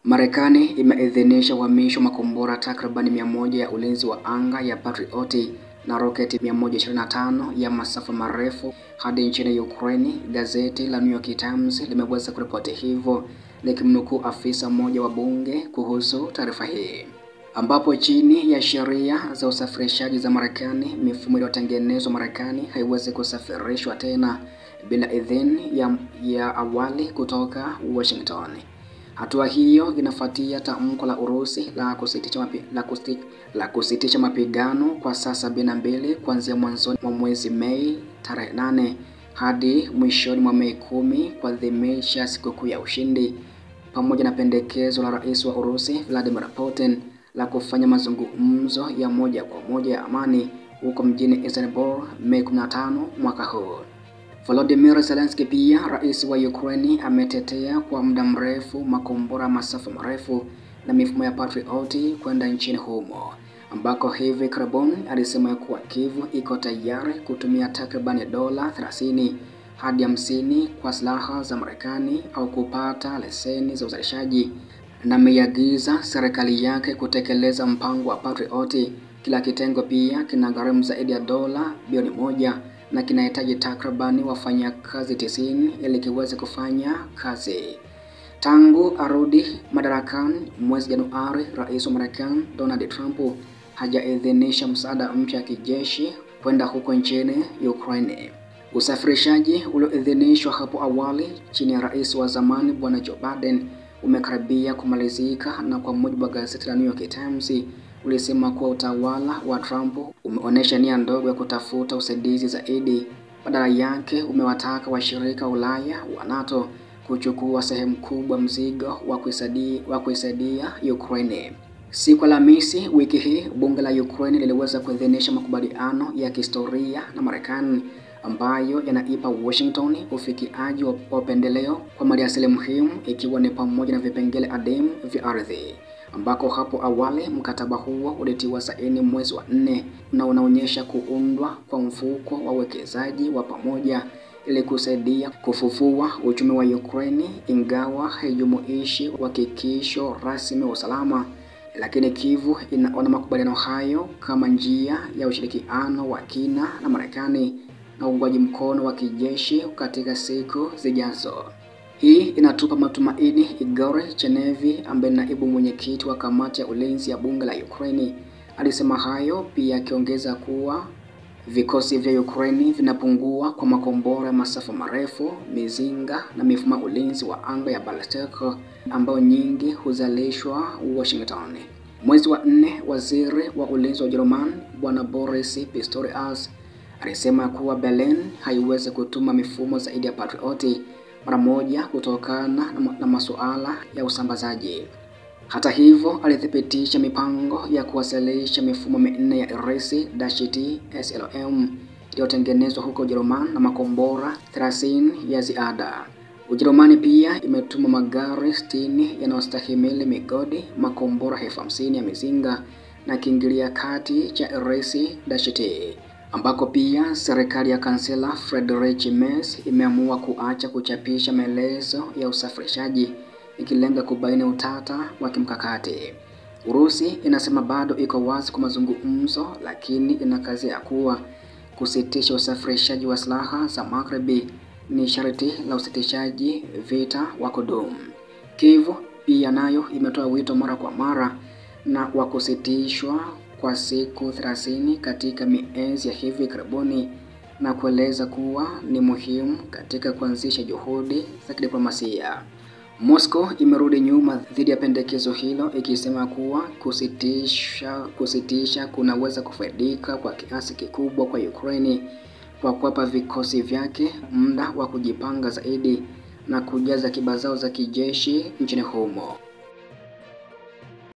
Marekani imeidhinisha uhamisho makombora takriban 100 ya ulinzi wa anga ya Patriot na roketi 125 ya masafa marefu hadi nchini Ukraine. Gazeti la New York Times limeweza kuripoti hivyo likimnukuu afisa mmoja wa bunge kuhusu taarifa hii, ambapo chini ya sheria za usafirishaji za Marekani, mifumo iliyotengenezwa Marekani haiwezi kusafirishwa tena bila idhini ya awali kutoka Washington. Hatua hiyo inafuatia tamko la Urusi la kusitisha mapigano kwa saa 72 kuanzia mwanzoni mwa mwezi Mei tarehe 8 hadi mwishoni mwa Mei 10 kuadhimisha sikukuu ya ushindi, pamoja na pendekezo la rais wa Urusi Vladimir Putin la kufanya mazungumzo ya moja kwa moja ya amani huko mjini Istanbul Mei 15 mwaka huu. Volodymyr Zelensky, pia rais wa Ukraine, ametetea kwa muda mrefu makombora masafa marefu na mifumo ya Patriot kwenda nchini humo, ambako hivi karibuni alisema kuwa Kyiv iko tayari kutumia takriban dola 30 hadi 50 kwa silaha za Marekani au kupata leseni za uzalishaji, na ameagiza serikali yake kutekeleza mpango wa Patriot. Kila kitengo pia kinagharimu zaidi ya dola bilioni 1 na kinahitaji takribani wafanyakazi 90 ili kiweze kufanya kazi. Tangu arudi madarakani mwezi Januari, rais wa Marekani Donald Trump hajaidhinisha msaada mpya wa kijeshi kwenda huko nchini Ukraine. Usafirishaji ulioidhinishwa hapo awali chini ya rais wa zamani Bwana Joe Biden umekaribia kumalizika, na kwa mujibu wa gazeti la New York Times ulisema kuwa utawala wa Trump umeonyesha nia ndogo ya kutafuta usaidizi zaidi. Badala yake umewataka washirika wa Ulaya wa NATO kuchukua sehemu kubwa mzigo wa kuisaidia Ukraine. Siku Alhamisi wiki hii, bunge la Ukraine liliweza kuidhinisha makubaliano ya kihistoria na Marekani ambayo yanaipa Washington ufikiaji wa upendeleo kwa maliasili muhimu, ikiwa ni pamoja na vipengele adimu vya ardhi, ambako hapo awali mkataba huo ulitiwa saini mwezi wa 4 na unaonyesha kuundwa kwa mfuko wa uwekezaji wa pamoja ili kusaidia kufufua uchumi wa Ukraine, ingawa haijumuishi uhakikisho rasmi wa usalama. Lakini Kyiv inaona makubaliano hayo kama njia ya ushirikiano wa kina na Marekani na uungwaji mkono wa kijeshi katika siku zijazo. Hii inatupa matumaini, Igor Chenevi, ambaye naibu mwenyekiti wa kamati ya ulinzi ya bunge la Ukraine, alisema hayo, pia akiongeza kuwa vikosi vya Ukraine vinapungua kwa makombora ya masafa marefu, mizinga na mifumo ya ulinzi wa anga ya ballistic ambayo nyingi huzalishwa Washington. Mwezi wa 4, waziri wa ulinzi wa Ujerumani Bwana Boris Pistorius alisema kuwa Berlin haiwezi kutuma mifumo zaidi ya Patriot mara moja kutokana na masuala ya usambazaji. Hata hivyo, alithibitisha mipango ya kuwasilisha mifumo 4 ya Iris-T SLM iliyotengenezwa huko Ujerumani na makombora 30 ya ziada. Ujerumani pia imetuma magari 60 yanayostahimili migodi, makombora 50 ya mizinga na kiingilia kati cha Iris-T, ambako pia serikali ya kansela Friedrich Merz imeamua kuacha kuchapisha maelezo ya usafirishaji, ikilenga kubaini utata wa kimkakati. Urusi inasema bado iko wazi kwa mazungumzo, lakini inakazia kuwa kusitisha usafirishaji wa silaha za Magharibi ni sharti la usitishaji vita wa kudumu. Kyiv pia nayo imetoa wito mara kwa mara na wa kusitishwa kwa siku 30 katika miezi ya hivi karibuni, na kueleza kuwa ni muhimu katika kuanzisha juhudi za kidiplomasia. Moscow imerudi nyuma dhidi ya pendekezo hilo, ikisema kuwa kusitisha kunaweza kufaidika kwa kiasi kikubwa kwa Ukraine kwa kuwapa vikosi vyake muda wa kujipanga zaidi na kujaza akiba zao za kijeshi nchini humo.